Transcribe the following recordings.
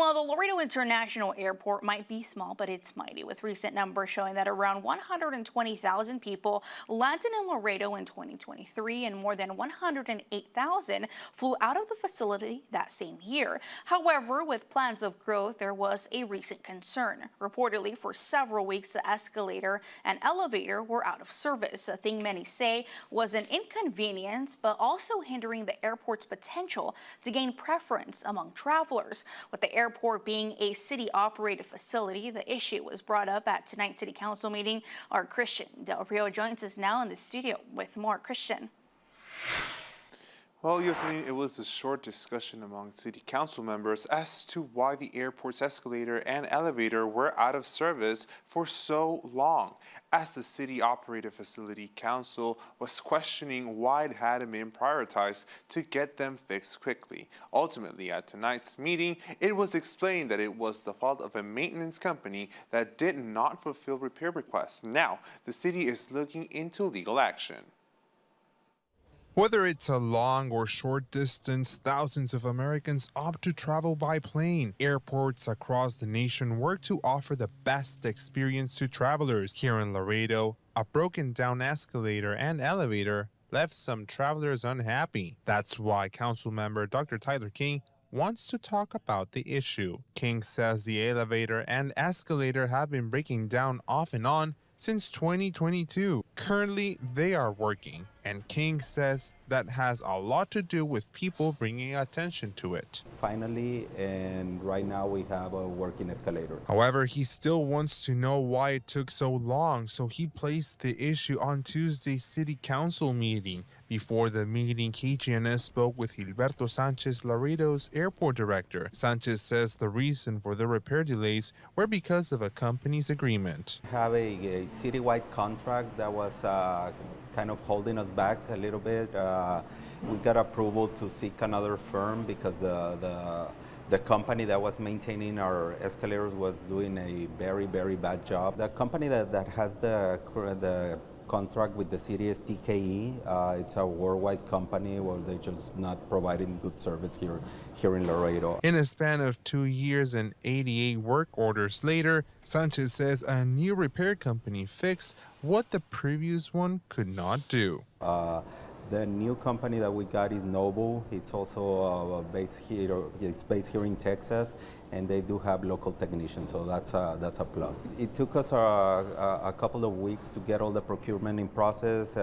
Well, the Laredo International Airport might be small, but it's mighty, with recent numbers showing that around 120,000 people landed in Laredo in 2023 and more than 108,000 flew out of the facility that same year. However, with plans of growth, there was a recent concern. Reportedly, for several weeks, the escalator and elevator were out of service, a thing many say was an inconvenience, but also hindering the airport's potential to gain preference among travelers. With the airport being a city-operated facility, the issue was brought up at tonight's City Council meeting. Our Christian Del Rio joins us now in the studio with more. Christian. Well, Yoselin, it was a short discussion among City Council members as to why the airport's escalator and elevator were out of service for so long, as the city-operated facility council was questioning why it hadn't been prioritized to get them fixed quickly. Ultimately, at tonight's meeting, it was explained that it was the fault of a maintenance company that did not fulfill repair requests. Now, the city is looking into legal action. Whether it's a long or short distance, thousands of Americans opt to travel by plane. Airports across the nation work to offer the best experience to travelers. Here in Laredo, a broken down escalator and elevator left some travelers unhappy. That's why Councilmember Dr. Tyler King wants to talk about the issue. King says the elevator and escalator have been breaking down off and on since 2022. Currently, they are working, and King says that has a lot to do with people bringing attention to it. Finally, and right now we have a working escalator. However, he still wants to know why it took so long, so he placed the issue on Tuesday's City Council meeting. Before the meeting, KGNS spoke with Gilberto Sanchez, Laredo's airport director. Sanchez says the reason for the repair delays were because of a company's agreement. We have a citywide contract that was kind of holding us back a little bit. We got approval to seek another firm because the company that was maintaining our escalators was doing a very, very bad job. The company that has the contract with the city is TKE. It's a worldwide company where they're just not providing good service here in Laredo. In a span of 2 years and 88 work orders later, Sanchez says a new repair company fixed what the previous one could not do. The new company that we got is Noble. It's also based here. It's based here in Texas, and they do have local technicians, so that's a plus. It took us a couple of weeks to get all the procurement in process.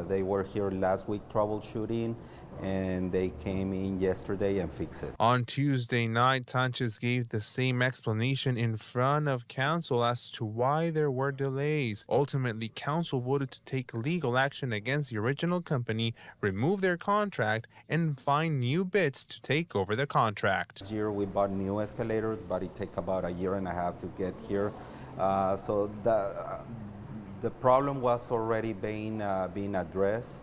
They were here last week troubleshooting, and they came in yesterday and fixed it. On Tuesday night, Sanchez gave the same explanation in front of council as to why there were delays. Ultimately, council voted to take legal action against the original company, remove their contract, and find new bids to take over the contract. This year we bought new escalators, but it takes about a year and a half to get here. So the problem was already being addressed.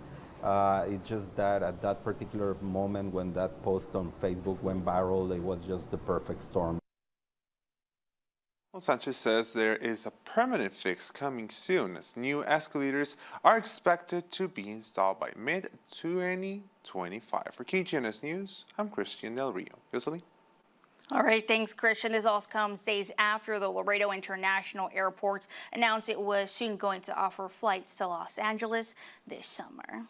It's just that at that particular moment when that post on Facebook went viral, it was just the perfect storm. Well, Sanchez says there is a permanent fix coming soon, as new escalators are expected to be installed by mid-2025. For KGNS News, I'm Christian Del Rio. Yoselin. All right, thanks, Christian. This all comes days after the Laredo International Airport announced it was soon going to offer flights to Los Angeles this summer.